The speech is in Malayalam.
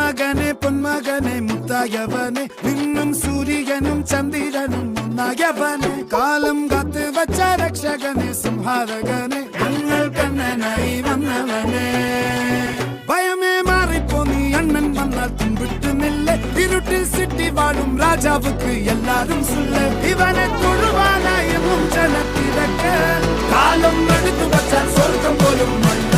മന്മകനെ പൊന്മകനെ മുത്തായവനെ നിന്നും സൂര്യനും ചന്ദ്രനും ഒന്നായവനെ കാലം കാത്ത് വച്ച രക്ഷകനെ സംഹാരകനെ ഞങ്ങൾ കണ്ണനായി വന്നവനെ ഭയമേ മാറിപ്പോ നീ അണ്ണൻ വന്നാൽ തുമ്പിട്ടുന്നില്ല ഇരുട്ടിൽ സിറ്റി വാഴും രാജാവുക്ക് എല്ലാരും സുല്ല ഇവനെ തൊഴുവാനായി ജനത്തിരക്ക് കാലം എടുത്തു വച്ചാൽ സ്വർഗം പോലും മണ്ണ